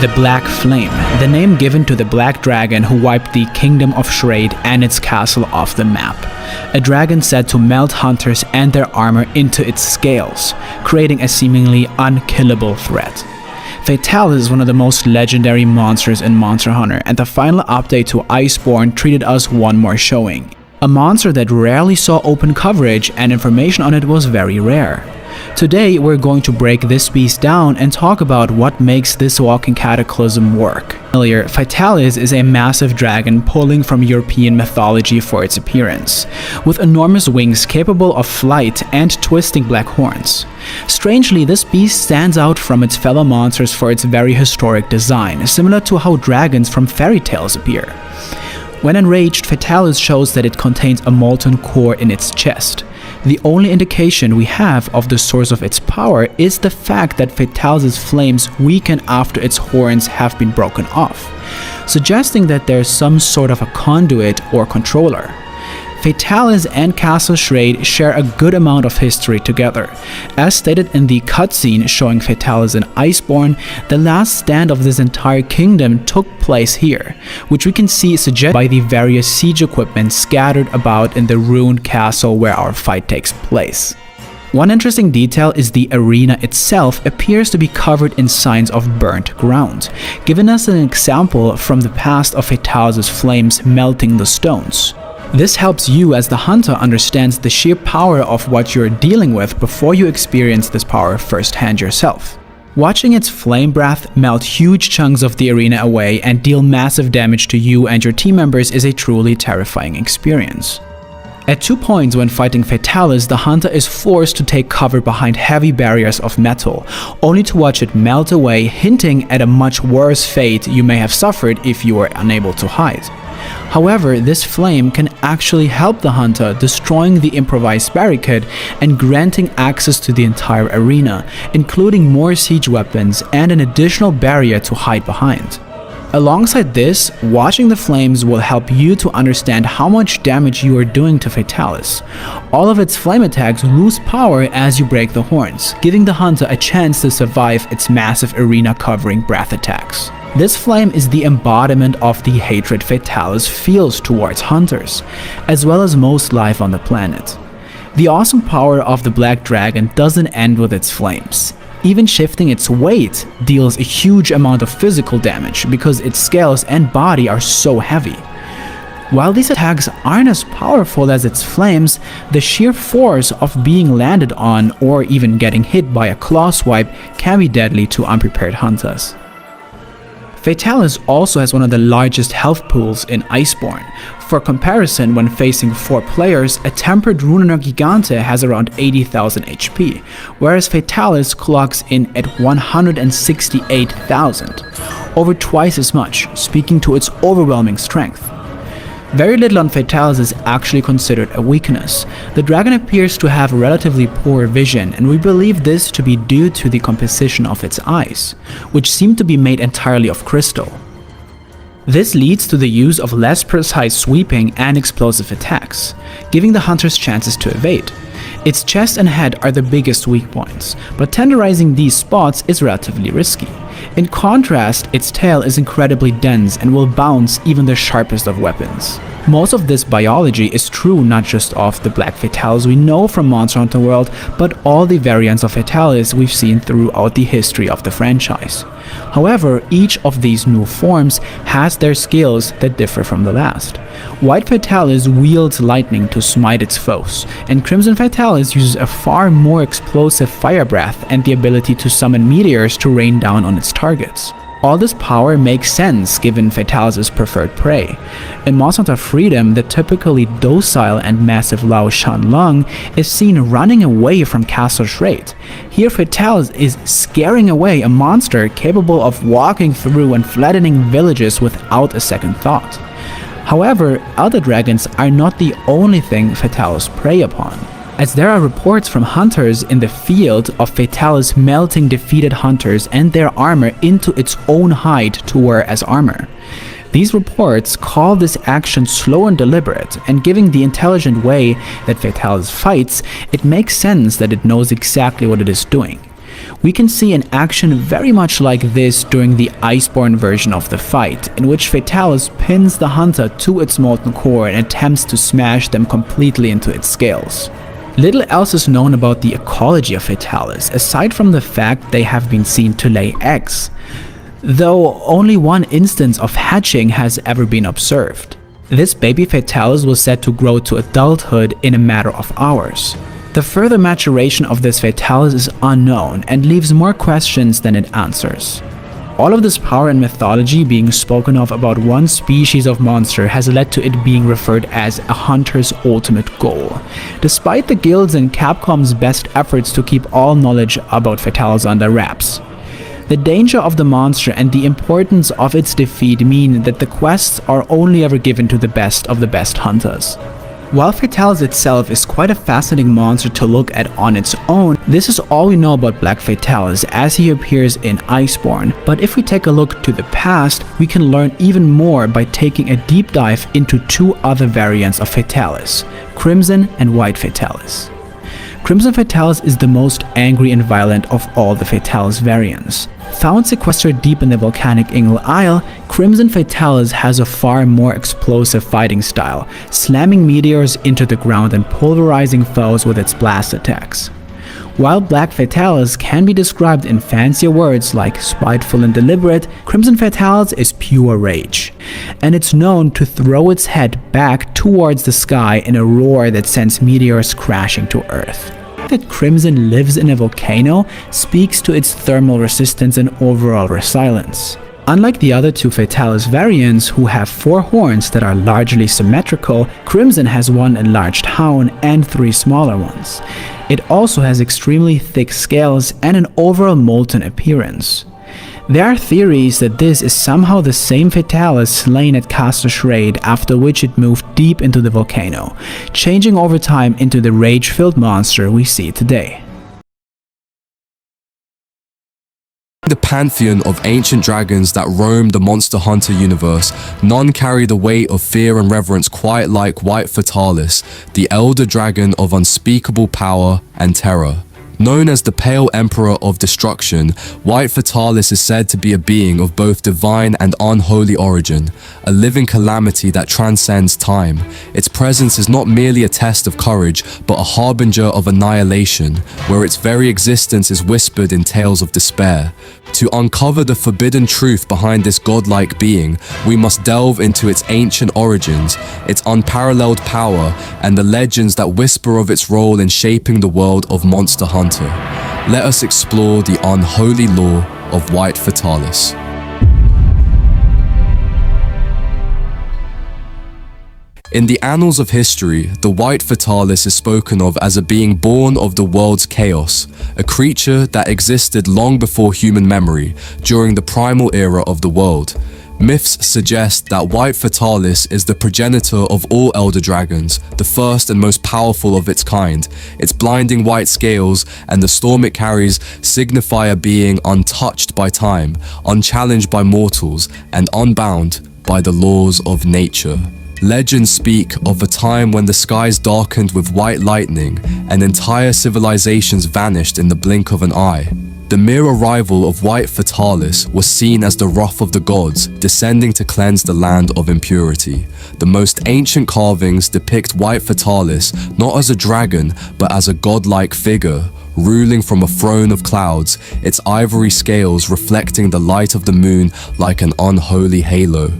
The Black Flame, the name given to the black dragon who wiped the kingdom of Shrade and its castle off the map. A dragon said to melt hunters and their armor into its scales, creating a seemingly unkillable threat. Fatalis is one of the most legendary monsters in Monster Hunter, and the final update to Iceborne treated us one more showing. A monster that rarely saw open coverage, and information on it was very rare. Today we're going to break this beast down and talk about what makes this walking cataclysm work. Earlier, Fatalis is a massive dragon pulling from European mythology for its appearance, with enormous wings capable of flight and twisting black horns. Strangely, this beast stands out from its fellow monsters for its very historic design, similar to how dragons from fairy tales appear. When enraged, Fatalis shows that it contains a molten core in its chest. The only indication we have of the source of its power is the fact that Fatalis' flames weaken after its horns have been broken off, suggesting that there's some sort of a conduit or controller. Fatalis and Castle Shrade share a good amount of history together. As stated in the cutscene showing Fatalis in Iceborne, the last stand of this entire kingdom took place here, which we can see suggested by the various siege equipment scattered about in the ruined castle where our fight takes place. One interesting detail is the arena itself appears to be covered in signs of burnt ground, giving us an example from the past of Fatalis' flames melting the stones. This helps you as the hunter understand the sheer power of what you're dealing with before you experience this power firsthand yourself. Watching its flame breath melt huge chunks of the arena away and deal massive damage to you and your team members is a truly terrifying experience. At 2 points when fighting Fatalis, the hunter is forced to take cover behind heavy barriers of metal, only to watch it melt away, hinting at a much worse fate you may have suffered if you were unable to hide. However, this flame can actually help the hunter, destroying the improvised barricade and granting access to the entire arena, including more siege weapons and an additional barrier to hide behind. Alongside this, watching the flames will help you to understand how much damage you are doing to Fatalis. All of its flame attacks lose power as you break the horns, giving the hunter a chance to survive its massive arena covering breath attacks. This flame is the embodiment of the hatred Fatalis feels towards hunters, as well as most life on the planet. The awesome power of the Black Dragon doesn't end with its flames. Even shifting its weight deals a huge amount of physical damage because its scales and body are so heavy. While these attacks aren't as powerful as its flames, the sheer force of being landed on or even getting hit by a claw swipe can be deadly to unprepared hunters. Fatalis also has one of the largest health pools in Iceborne. For comparison, when facing 4 players, a tempered Runner Gigante has around 80,000 HP, whereas Fatalis clocks in at 168,000, over twice as much, speaking to its overwhelming strength. Very little on Fatalis is actually considered a weakness. The dragon appears to have relatively poor vision, and we believe this to be due to the composition of its eyes, which seem to be made entirely of crystal. This leads to the use of less precise sweeping and explosive attacks, giving the hunters chances to evade. Its chest and head are the biggest weak points, but tenderizing these spots is relatively risky. In contrast, its tail is incredibly dense and will bounce even the sharpest of weapons. Most of this biology is true not just of the Black Fatalis we know from Monster Hunter World, but all the variants of Fatalis we've seen throughout the history of the franchise. However, each of these new forms has their skills that differ from the last. White Fatalis wields lightning to smite its foes, and Crimson Fatalis uses a far more explosive fire breath and the ability to summon meteors to rain down on its targets. All this power makes sense given Fatalis' preferred prey. In Monster Hunter Freedom, the typically docile and massive Lao Shan Lung is seen running away from Castle Shrade. Here Fatalis is scaring away a monster capable of walking through and flattening villages without a second thought. However, other dragons are not the only thing Fatalis prey upon, as there are reports from hunters in the field of Fatalis melting defeated hunters and their armor into its own hide to wear as armor. These reports call this action slow and deliberate, and given the intelligent way that Fatalis fights, it makes sense that it knows exactly what it is doing. We can see an action very much like this during the Iceborne version of the fight, in which Fatalis pins the hunter to its molten core and attempts to smash them completely into its scales. Little else is known about the ecology of Fatalis, aside from the fact they have been seen to lay eggs, though only one instance of hatching has ever been observed. This baby Fatalis was said to grow to adulthood in a matter of hours. The further maturation of this Fatalis is unknown and leaves more questions than it answers. All of this power and mythology being spoken of about one species of monster has led to it being referred as a hunter's ultimate goal, despite the guild's and Capcom's best efforts to keep all knowledge about Fatalis under wraps. The danger of the monster and the importance of its defeat mean that the quests are only ever given to the best of the best hunters. While Fatalis itself is quite a fascinating monster to look at on its own, this is all we know about Black Fatalis as he appears in Iceborne. But if we take a look to the past, we can learn even more by taking a deep dive into two other variants of Fatalis, Crimson and White Fatalis. Crimson Fatalis is the most angry and violent of all the Fatalis variants. Found sequestered deep in the volcanic Ingle Isle, Crimson Fatalis has a far more explosive fighting style, slamming meteors into the ground and pulverizing foes with its blast attacks. While Black Fatalis can be described in fancier words like spiteful and deliberate, Crimson Fatalis is pure rage, and it's known to throw its head back towards the sky in a roar that sends meteors crashing to Earth. That Crimson lives in a volcano speaks to its thermal resistance and overall resilience. Unlike the other two Fatalis variants, who have 4 horns that are largely symmetrical, Crimson has one enlarged hound and 3 smaller ones. It also has extremely thick scales and an overall molten appearance. There are theories that this is somehow the same Fatalis slain at Castle Shrade, after which it moved deep into the volcano, changing over time into the rage-filled monster we see today. The pantheon of ancient dragons that roam the Monster Hunter universe, none carry the weight of fear and reverence quite like White Fatalis, the elder dragon of unspeakable power and terror. Known as the Pale Emperor of Destruction, White Fatalis is said to be a being of both divine and unholy origin, a living calamity that transcends time. Its presence is not merely a test of courage, but a harbinger of annihilation, where its very existence is whispered in tales of despair. To uncover the forbidden truth behind this godlike being, we must delve into its ancient origins, its unparalleled power, and the legends that whisper of its role in shaping the world of Monster Hunter. Let us explore the unholy lore of White Fatalis. In the annals of history, the White Fatalis is spoken of as a being born of the world's chaos, a creature that existed long before human memory, during the primal era of the world. Myths suggest that White Fatalis is the progenitor of all elder dragons, the first and most powerful of its kind. Its blinding white scales and the storm it carries signify a being untouched by time, unchallenged by mortals, and unbound by the laws of nature. Legends speak of a time when the skies darkened with white lightning and entire civilizations vanished in the blink of an eye. The mere arrival of White Fatalis was seen as the wrath of the gods, descending to cleanse the land of impurity. The most ancient carvings depict White Fatalis not as a dragon, but as a godlike figure, ruling from a throne of clouds, its ivory scales reflecting the light of the moon like an unholy halo.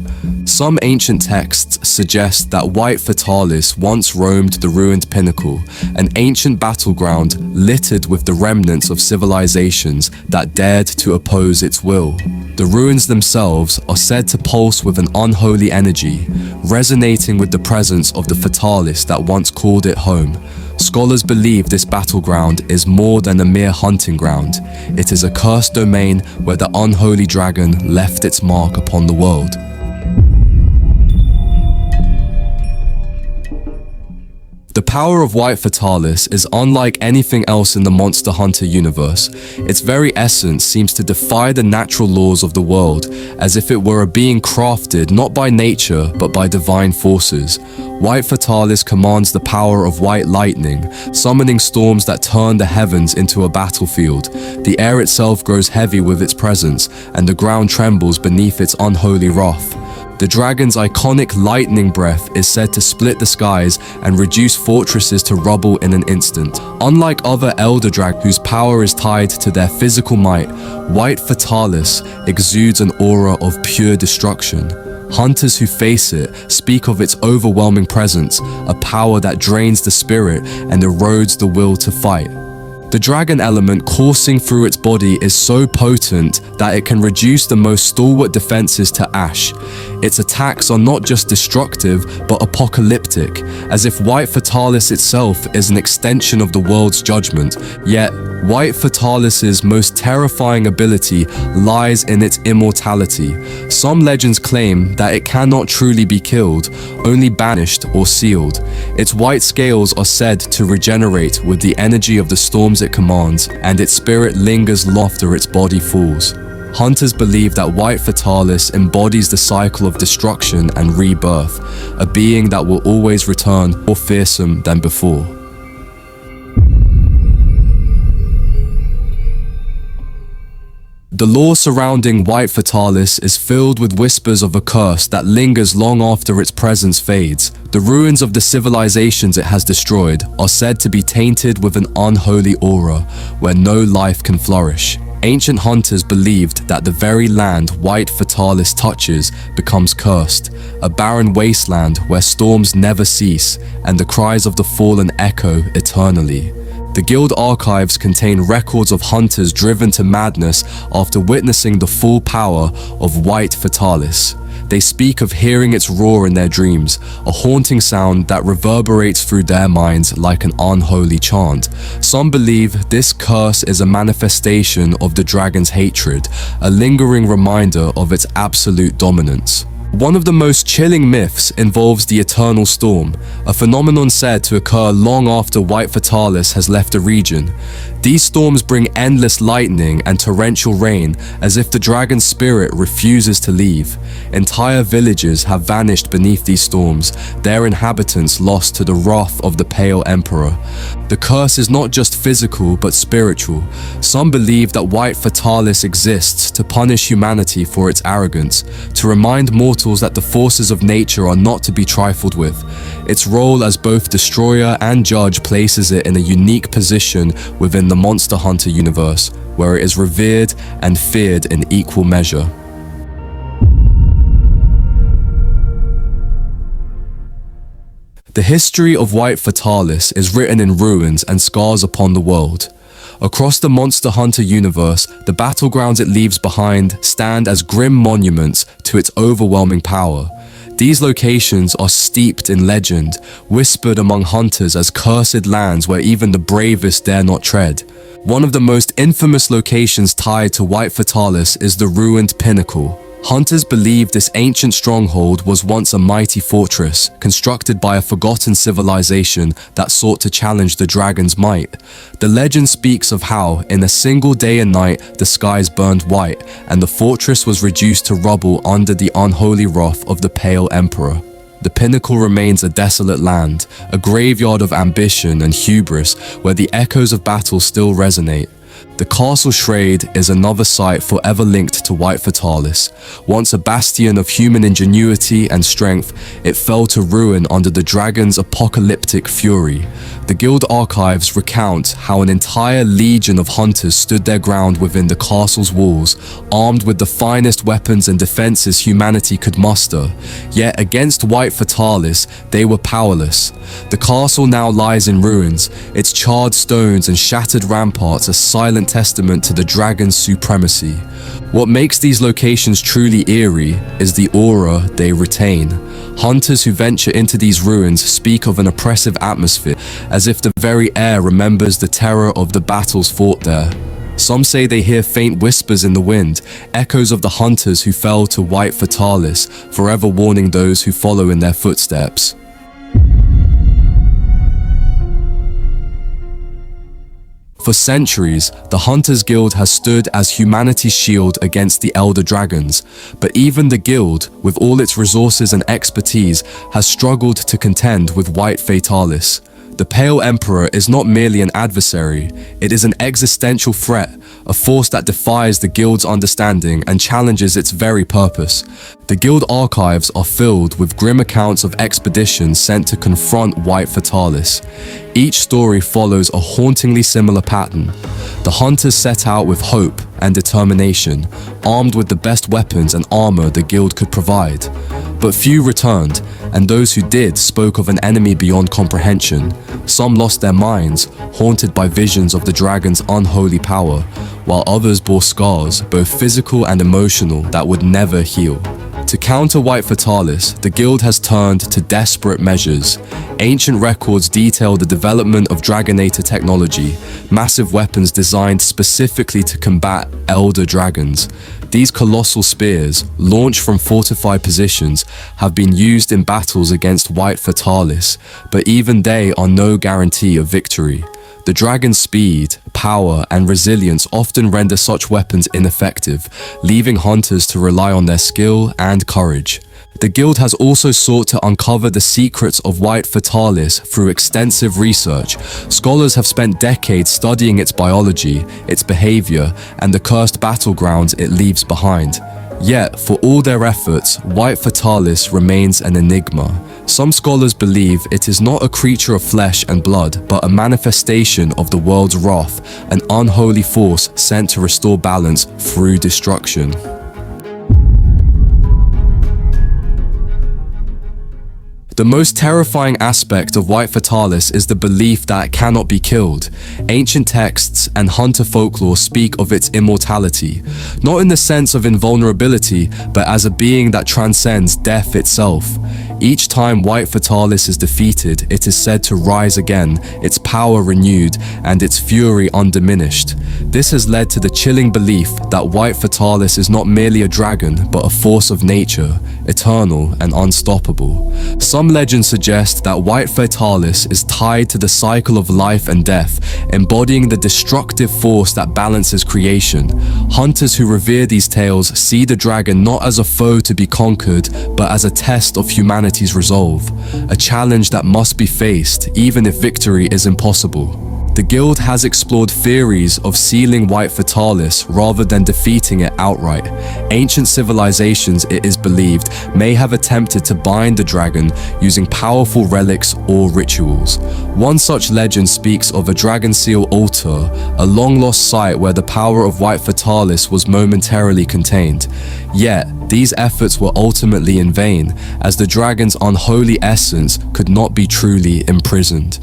Some ancient texts suggest that White Fatalis once roamed the ruined pinnacle, an ancient battleground littered with the remnants of civilizations that dared to oppose its will. The ruins themselves are said to pulse with an unholy energy, resonating with the presence of the Fatalis that once called it home. Scholars believe this battleground is more than a mere hunting ground. It is a cursed domain where the unholy dragon left its mark upon the world. The power of White Fatalis is unlike anything else in the Monster Hunter universe. Its very essence seems to defy the natural laws of the world, as if it were a being crafted not by nature but by divine forces. White Fatalis commands the power of white lightning, summoning storms that turn the heavens into a battlefield. The air itself grows heavy with its presence, and the ground trembles beneath its unholy wrath. The dragon's iconic lightning breath is said to split the skies and reduce fortresses to rubble in an instant. Unlike other elder dragons whose power is tied to their physical might, White Fatalis exudes an aura of pure destruction. Hunters who face it speak of its overwhelming presence, a power that drains the spirit and erodes the will to fight. The dragon element coursing through its body is so potent that it can reduce the most stalwart defenses to ash. Its attacks are not just destructive, but apocalyptic, as if White Fatalis itself is an extension of the world's judgment. Yet, White Fatalis's most terrifying ability lies in its immortality. Some legends claim that it cannot truly be killed, only banished or sealed. Its white scales are said to regenerate with the energy of the storms it commands, and its spirit lingers long after its body falls. Hunters believe that White Fatalis embodies the cycle of destruction and rebirth, a being that will always return more fearsome than before. The lore surrounding White Fatalis is filled with whispers of a curse that lingers long after its presence fades. The ruins of the civilizations it has destroyed are said to be tainted with an unholy aura, where no life can flourish. Ancient hunters believed that the very land White Fatalis touches becomes cursed, a barren wasteland where storms never cease and the cries of the fallen echo eternally. The guild archives contain records of hunters driven to madness after witnessing the full power of White Fatalis. They speak of hearing its roar in their dreams, a haunting sound that reverberates through their minds like an unholy chant. Some believe this curse is a manifestation of the dragon's hatred, a lingering reminder of its absolute dominance. One of the most chilling myths involves the eternal storm, a phenomenon said to occur long after White Fatalis has left a region. These storms bring endless lightning and torrential rain, as if the dragon's spirit refuses to leave. Entire villages have vanished beneath these storms, their inhabitants lost to the wrath of the Pale Emperor. The curse is not just physical but spiritual. Some believe that White Fatalis exists to punish humanity for its arrogance, to remind mortals that the forces of nature are not to be trifled with. Its role as both destroyer and judge places it in a unique position within the Monster Hunter universe, where it is revered and feared in equal measure. The history of White Fatalis is written in ruins and scars upon the world. Across the Monster Hunter universe, the battlegrounds it leaves behind stand as grim monuments to its overwhelming power. These locations are steeped in legend, whispered among hunters as cursed lands where even the bravest dare not tread. One of the most infamous locations tied to White Fatalis is the ruined Pinnacle. Hunters believe this ancient stronghold was once a mighty fortress, constructed by a forgotten civilization that sought to challenge the dragon's might. The legend speaks of how, in a single day and night, the skies burned white, and the fortress was reduced to rubble under the unholy wrath of the Pale Emperor. The Pinnacle remains a desolate land, a graveyard of ambition and hubris, where the echoes of battle still resonate. The Castle Shrade is another site forever linked to White Fatalis. Once a bastion of human ingenuity and strength, it fell to ruin under the dragon's apocalyptic fury. The guild archives recount how an entire legion of hunters stood their ground within the castle's walls, armed with the finest weapons and defenses humanity could muster. Yet against White Fatalis, they were powerless. The castle now lies in ruins, its charred stones and shattered ramparts a silent testament to the dragon's supremacy. What makes these locations truly eerie is the aura they retain. Hunters who venture into these ruins speak of an oppressive atmosphere, as if the very air remembers the terror of the battles fought there. Some say they hear faint whispers in the wind, echoes of the hunters who fell to White Fatalis, forever warning those who follow in their footsteps. For centuries, the Hunters Guild has stood as humanity's shield against the Elder Dragons, but even the guild, with all its resources and expertise, has struggled to contend with White Fatalis. The Pale Emperor is not merely an adversary, it is an existential threat, a force that defies the guild's understanding and challenges its very purpose. The guild archives are filled with grim accounts of expeditions sent to confront White Fatalis. Each story follows a hauntingly similar pattern. The hunters set out with hope and determination, armed with the best weapons and armor the guild could provide. But few returned, and those who did spoke of an enemy beyond comprehension. Some lost their minds, haunted by visions of the dragon's unholy power, while others bore scars, both physical and emotional, that would never heal. To counter White Fatalis, the guild has turned to desperate measures. Ancient records detail the development of Dragonator technology, massive weapons designed specifically to combat elder dragons. These colossal spears, launched from fortified positions, have been used in battles against White Fatalis, but even they are no guarantee of victory. The dragon's speed, power, and resilience often render such weapons ineffective, leaving hunters to rely on their skill and courage. The guild has also sought to uncover the secrets of White Fatalis through extensive research. Scholars have spent decades studying its biology, its behavior, and the cursed battlegrounds it leaves behind. Yet, for all their efforts, White Fatalis remains an enigma. Some scholars believe it is not a creature of flesh and blood, but a manifestation of the world's wrath, an unholy force sent to restore balance through destruction. The most terrifying aspect of White Fatalis is the belief that it cannot be killed. Ancient texts and hunter folklore speak of its immortality, not in the sense of invulnerability, but as a being that transcends death itself. Each time White Fatalis is defeated, it is said to rise again, its power renewed and its fury undiminished. This has led to the chilling belief that White Fatalis is not merely a dragon, but a force of nature, eternal and unstoppable. Some legends suggest that White Fatalis is tied to the cycle of life and death, embodying the destructive force that balances creation. Hunters who revere these tales see the dragon not as a foe to be conquered, but as a test of humanity's resolve, a challenge that must be faced even if victory is impossible. The guild has explored theories of sealing White Fatalis rather than defeating it outright. Ancient civilizations, it is believed, may have attempted to bind the dragon using powerful relics or rituals. One such legend speaks of a dragon seal altar, a long-lost site where the power of White Fatalis was momentarily contained. Yet, these efforts were ultimately in vain, as the dragon's unholy essence could not be truly imprisoned.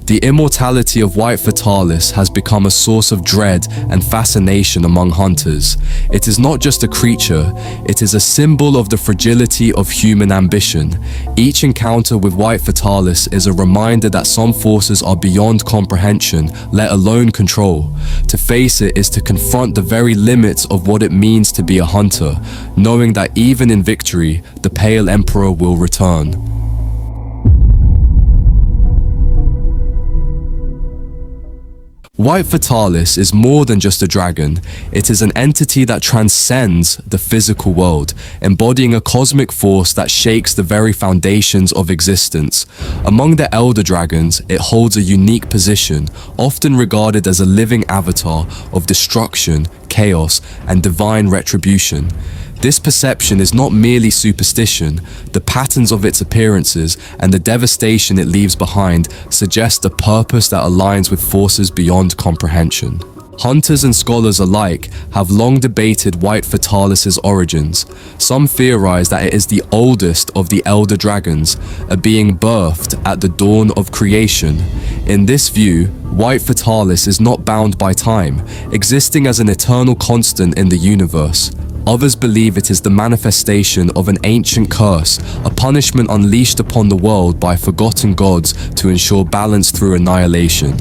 The immortality of White Fatalis has become a source of dread and fascination among hunters. It is not just a creature, it is a symbol of the fragility of human ambition. Each encounter with White Fatalis is a reminder that some forces are beyond comprehension, let alone control. To face it is to confront the very limits of what it means to be a hunter, knowing that even in victory, the Pale Emperor will return. White Fatalis is more than just a dragon. It is an entity that transcends the physical world, embodying a cosmic force that shakes the very foundations of existence. Among the elder dragons, it holds a unique position, often regarded as a living avatar of destruction, chaos, and divine retribution. This perception is not merely superstition. The patterns of its appearances and the devastation it leaves behind suggest a purpose that aligns with forces beyond comprehension. Hunters and scholars alike have long debated White Fatalis's origins. Some theorize that it is the oldest of the elder dragons, a being birthed at the dawn of creation. In this view, White Fatalis is not bound by time, existing as an eternal constant in the universe. Others believe it is the manifestation of an ancient curse, a punishment unleashed upon the world by forgotten gods to ensure balance through annihilation.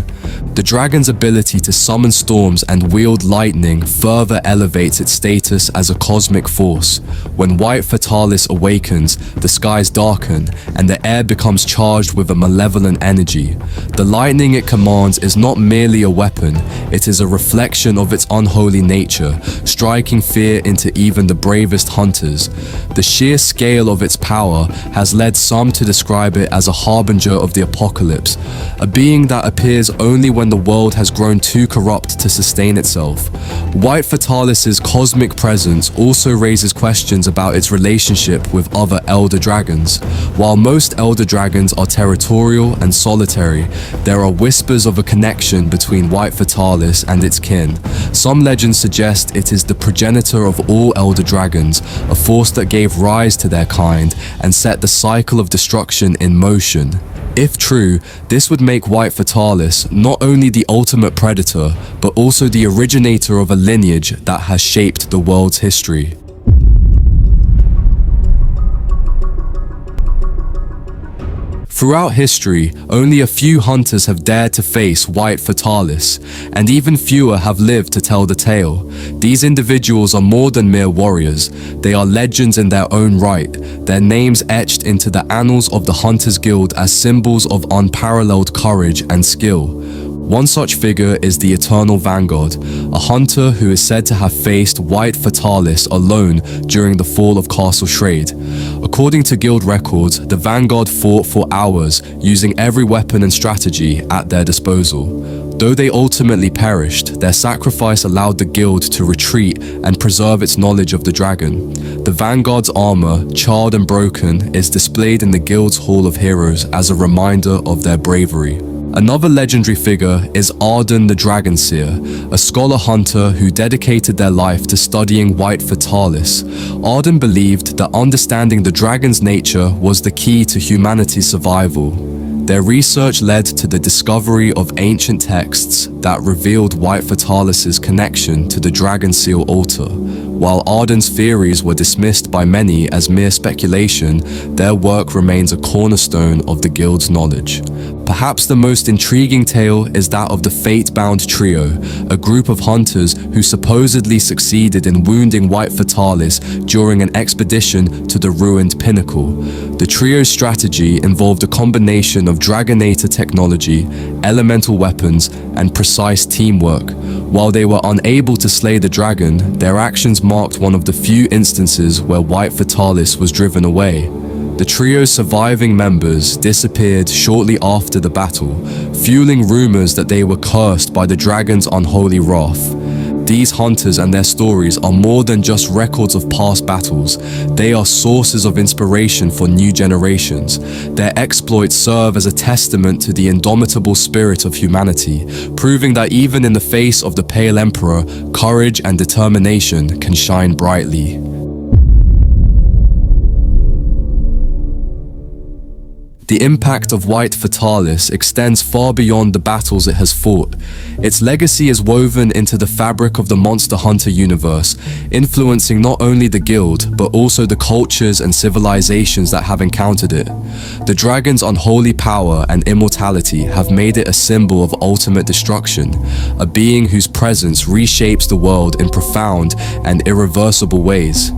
The dragon's ability to summon storms and wield lightning further elevates its status as a cosmic force. When White Fatalis awakens, the skies darken, and the air becomes charged with a malevolent energy. The lightning it commands is not merely a weapon, it is a reflection of its unholy nature, striking fear into even the bravest hunters. The sheer scale of its power has led some to describe it as a harbinger of the apocalypse, a being that appears only when the world has grown too corrupt to sustain itself. White Fatalis's cosmic presence also raises questions about its relationship with other elder dragons. While most elder dragons are territorial and solitary, there are whispers of a connection between White Fatalis and its kin. Some legends suggest it is the progenitor of all elder dragons, a force that gave rise to their kind and set the cycle of destruction in motion. If true, this would make White Fatalis not only the ultimate predator, but also the originator of a lineage that has shaped the world's history. Throughout history, only a few hunters have dared to face White Fatalis, and even fewer have lived to tell the tale. These individuals are more than mere warriors. They are legends in their own right, their names etched into the annals of the Hunters Guild as symbols of unparalleled courage and skill. One such figure is the Eternal Vanguard, a hunter who is said to have faced White Fatalis alone during the fall of Castle Shrade. According to guild records, the Vanguard fought for hours, using every weapon and strategy at their disposal. Though they ultimately perished, their sacrifice allowed the guild to retreat and preserve its knowledge of the dragon. The Vanguard's armor, charred and broken, is displayed in the guild's Hall of Heroes as a reminder of their bravery. Another legendary figure is Arden the Dragon Seer, a scholar hunter who dedicated their life to studying White Fatalis. Arden believed that understanding the dragon's nature was the key to humanity's survival. Their research led to the discovery of ancient texts that revealed White Fatalis's connection to the Dragon Seal altar. While Arden's theories were dismissed by many as mere speculation, their work remains a cornerstone of the guild's knowledge. Perhaps the most intriguing tale is that of the Fate-bound trio, a group of hunters who supposedly succeeded in wounding White Fatalis during an expedition to the ruined pinnacle. The trio's strategy involved a combination of Dragonator technology, elemental weapons, and precise teamwork. While they were unable to slay the dragon, their actions marked one of the few instances where White Fatalis was driven away. The trio's surviving members disappeared shortly after the battle, fueling rumors that they were cursed by the dragon's unholy wrath. These hunters and their stories are more than just records of past battles. They are sources of inspiration for new generations. Their exploits serve as a testament to the indomitable spirit of humanity, proving that even in the face of the Pale Emperor, courage and determination can shine brightly. The impact of White Fatalis extends far beyond the battles it has fought. Its legacy is woven into the fabric of the Monster Hunter universe, influencing not only the guild, but also the cultures and civilizations that have encountered it. The dragon's unholy power and immortality have made it a symbol of ultimate destruction, a being whose presence reshapes the world in profound and irreversible ways.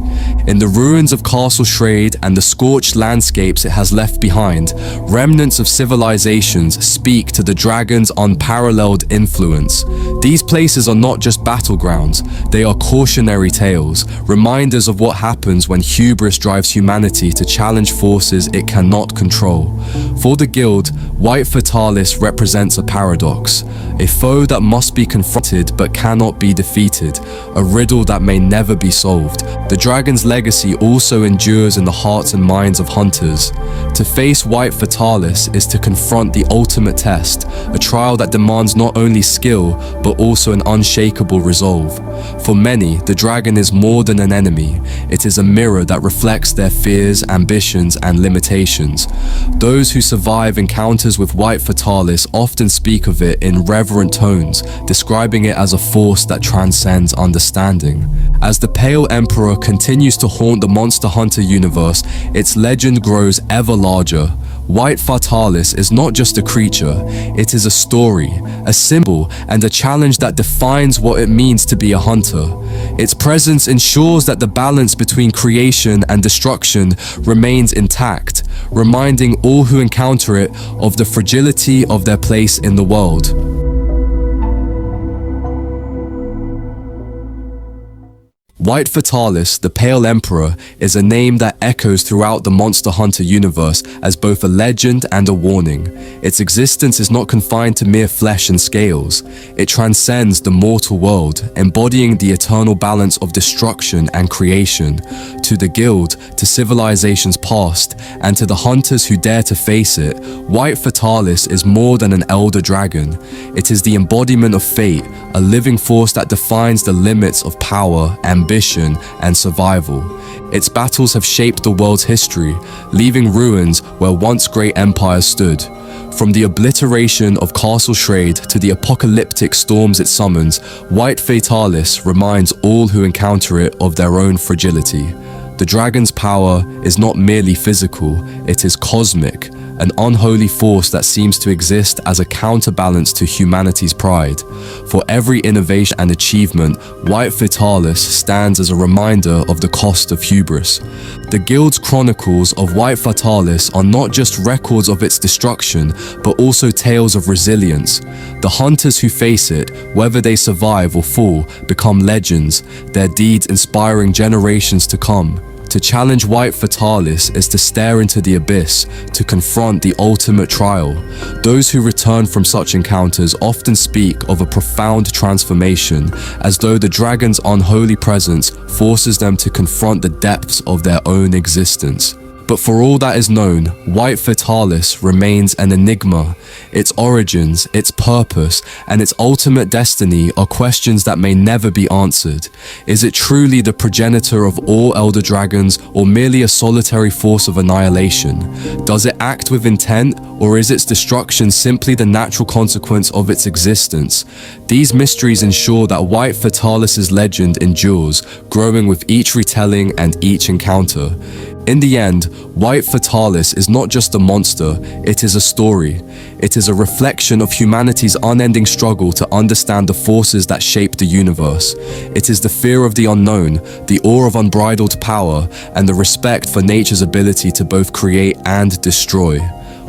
In the ruins of Castle Shrade and the scorched landscapes it has left behind, remnants of civilizations speak to the dragon's unparalleled influence. These places are not just battlegrounds, they are cautionary tales, reminders of what happens when hubris drives humanity to challenge forces it cannot control. For the guild, White Fatalis represents a paradox, a foe that must be confronted but cannot be defeated, a riddle that may never be solved. The dragon's legacy also endures in the hearts and minds of hunters. To face White Fatalis is to confront the ultimate test, a trial that demands not only skill, but also an unshakable resolve. For many, the dragon is more than an enemy. It is a mirror that reflects their fears, ambitions, and limitations. Those who survive encounters with White Fatalis often speak of it in reverence reverent tones, describing it as a force that transcends understanding. As the Pale Emperor continues to haunt the Monster Hunter universe, its legend grows ever larger. White Fatalis is not just a creature, it is a story, a symbol, and a challenge that defines what it means to be a hunter. Its presence ensures that the balance between creation and destruction remains intact, reminding all who encounter it of the fragility of their place in the world. White Fatalis, the Pale Emperor, is a name that echoes throughout the Monster Hunter universe as both a legend and a warning. Its existence is not confined to mere flesh and scales. It transcends the mortal world, embodying the eternal balance of destruction and creation. To the guild, to civilizations past, and to the hunters who dare to face it, White Fatalis is more than an elder dragon. It is the embodiment of fate, a living force that defines the limits of power, ambition, and survival. Its battles have shaped the world's history, leaving ruins where once great empires stood. From the obliteration of Castle Shrade to the apocalyptic storms it summons, White Fatalis reminds all who encounter it of their own fragility. The dragon's power is not merely physical, it is cosmic, an unholy force that seems to exist as a counterbalance to humanity's pride. For every innovation and achievement, White Fatalis stands as a reminder of the cost of hubris. The Guild's chronicles of White Fatalis are not just records of its destruction, but also tales of resilience. The hunters who face it, whether they survive or fall, become legends, their deeds inspiring generations to come. To challenge White Fatalis is to stare into the abyss, to confront the ultimate trial. Those who return from such encounters often speak of a profound transformation, as though the dragon's unholy presence forces them to confront the depths of their own existence. But for all that is known, White Fatalis remains an enigma. Its origins, its purpose, and its ultimate destiny are questions that may never be answered. Is it truly the progenitor of all elder dragons, or merely a solitary force of annihilation? Does it act with intent, or is its destruction simply the natural consequence of its existence? These mysteries ensure that White Fatalis' legend endures, growing with each retelling and each encounter. In the end, White Fatalis is not just a monster, it is a story. It is a reflection of humanity's unending struggle to understand the forces that shape the universe. It is the fear of the unknown, the awe of unbridled power, and the respect for nature's ability to both create and destroy.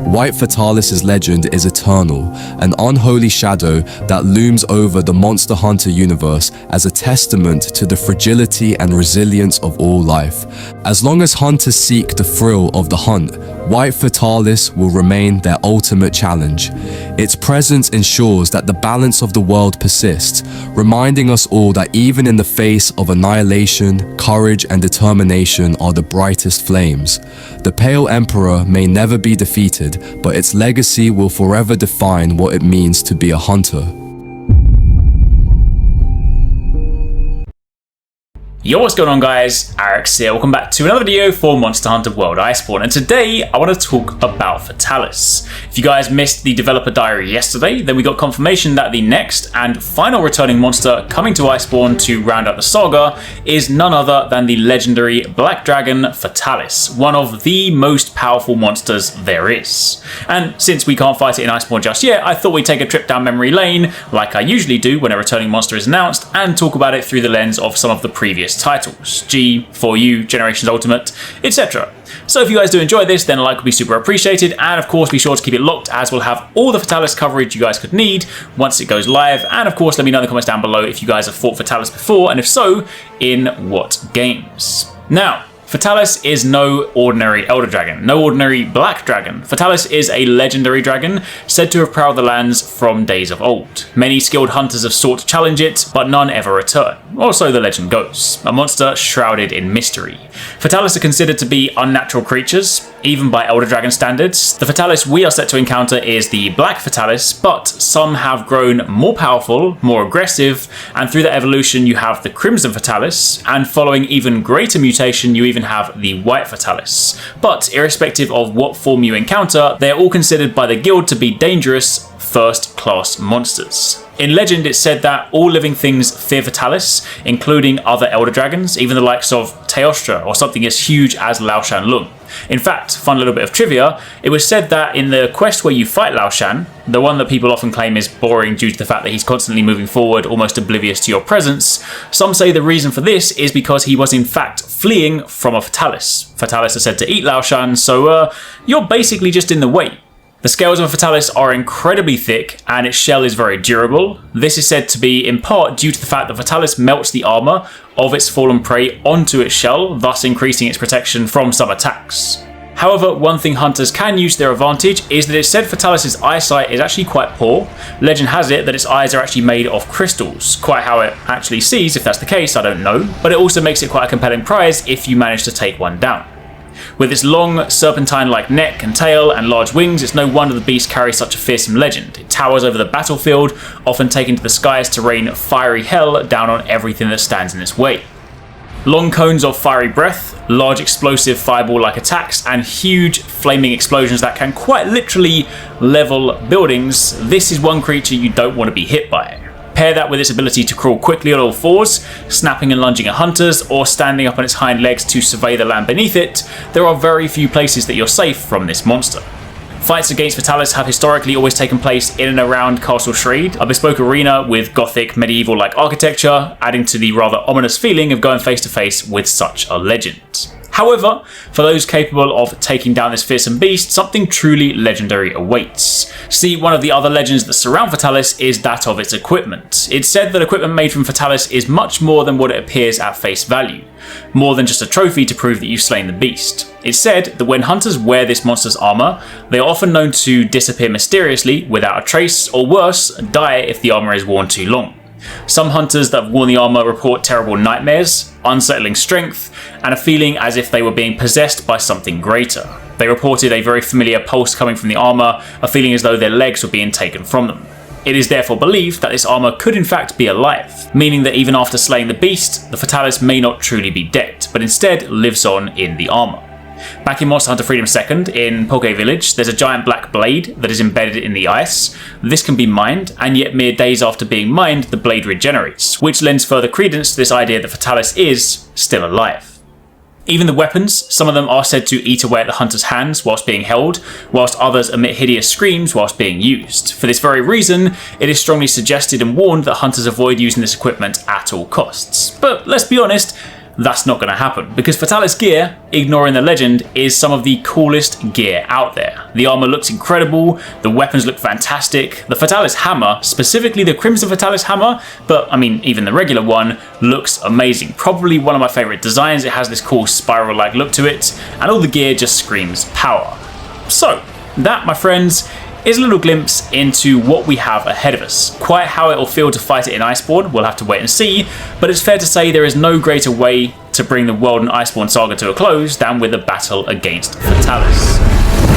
White Fatalis' legend is eternal, an unholy shadow that looms over the Monster Hunter universe as a testament to the fragility and resilience of all life. As long as hunters seek the thrill of the hunt, White Fatalis will remain their ultimate challenge. Its presence ensures that the balance of the world persists, reminding us all that even in the face of annihilation, courage and determination are the brightest flames. The Pale Emperor may never be defeated, but its legacy will forever define what it means to be a hunter. Yo, what's going on guys? Arix here, welcome back to another video for Monster Hunter World Iceborne, and today I want to talk about Fatalis. If you guys missed the developer diary yesterday, then we got confirmation that the next and final returning monster coming to Iceborne to round out the saga is none other than the legendary Black Dragon Fatalis, one of the most powerful monsters there is. And since we can't fight it in Iceborne just yet, I thought we'd take a trip down memory lane, like I usually do when a returning monster is announced, and talk about it through the lens of some of the previous titles, G, 4U, Generations Ultimate, etc. So if you guys do enjoy this, then a like would be super appreciated, and of course be sure to keep it locked as we'll have all the Fatalis coverage you guys could need once it goes live, and of course let me know in the comments down below if you guys have fought Fatalis before, and if so, in what games. Now, Fatalis is no ordinary Elder Dragon, no ordinary Black Dragon. Fatalis is a legendary dragon, said to have prowled the lands from days of old. Many skilled hunters have sought to challenge it, but none ever return, or so the legend goes. A monster shrouded in mystery. Fatalis are considered to be unnatural creatures, even by Elder Dragon standards. The Fatalis we are set to encounter is the Black Fatalis, but some have grown more powerful, more aggressive, and through that evolution you have the Crimson Fatalis, and following even greater mutation you even have the White Fatalis. But irrespective of what form you encounter, they are all considered by the guild to be dangerous, first-class monsters. In legend, it's said that all living things fear Fatalis, including other elder dragons, even the likes of Teostra or something as huge as Lao Shan Lung. In fact, fun little bit of trivia, it was said that in the quest where you fight Lao Shan, the one that people often claim is boring due to the fact that he's constantly moving forward, almost oblivious to your presence, some say the reason for this is because he was in fact fleeing from a Fatalis. Fatalis are said to eat Lao Shan, so you're basically just in the way. The scales of a Fatalis are incredibly thick and its shell is very durable. This is said to be in part due to the fact that Fatalis melts the armor of its fallen prey onto its shell, thus increasing its protection from some attacks. However, one thing hunters can use to their advantage is that it's said Fatalis' eyesight is actually quite poor. Legend has it that its eyes are actually made of crystals. Quite how it actually sees, if that's the case, I don't know, but it also makes it quite a compelling prize if you manage to take one down. With its long, serpentine-like neck and tail and large wings, it's no wonder the beast carries such a fearsome legend. It towers over the battlefield, often taking to the skies to rain fiery hell down on everything that stands in its way. Long cones of fiery breath, large explosive fireball-like attacks, and huge flaming explosions that can quite literally level buildings. This is one creature you don't want to be hit by. Pair that with its ability to crawl quickly on all fours, snapping and lunging at hunters, or standing up on its hind legs to survey the land beneath it, there are very few places that you're safe from this monster. Fights against Fatalis have historically always taken place in and around Castle Shrade, a bespoke arena with gothic, medieval-like architecture, adding to the rather ominous feeling of going face to face with such a legend. However, for those capable of taking down this fearsome beast, something truly legendary awaits. See, one of the other legends that surround Fatalis is that of its equipment. It's said that equipment made from Fatalis is much more than what it appears at face value. More than just a trophy to prove that you've slain the beast. It's said that when hunters wear this monster's armor, they are often known to disappear mysteriously without a trace, or worse, die if the armor is worn too long. Some hunters that have worn the armor report terrible nightmares, unsettling strength, and a feeling as if they were being possessed by something greater. They reported a very familiar pulse coming from the armor, a feeling as though their legs were being taken from them. It is therefore believed that this armor could in fact be alive, meaning that even after slaying the beast, the Fatalis may not truly be dead, but instead lives on in the armor. Back in Monster Hunter Freedom 2nd, in Poke Village, there's a giant black blade that is embedded in the ice. This can be mined, and yet mere days after being mined, the blade regenerates, which lends further credence to this idea that Fatalis is still alive. Even the weapons, some of them are said to eat away at the hunter's hands whilst being held, whilst others emit hideous screams whilst being used. For this very reason, it is strongly suggested and warned that hunters avoid using this equipment at all costs. But let's be honest, that's not going to happen, because Fatalis gear, ignoring the legend, is some of the coolest gear out there. The armor looks incredible, the weapons look fantastic, the Fatalis hammer, specifically the Crimson Fatalis hammer, but I mean even the regular one, looks amazing. Probably one of my favourite designs. It has this cool spiral-like look to it, and all the gear just screams power. So, that, my friends, is a little glimpse into what we have ahead of us. Quite how it will feel to fight it in Iceborne, we'll have to wait and see, but it's fair to say there is no greater way to bring the World and Iceborne saga to a close than with a battle against Fatalis.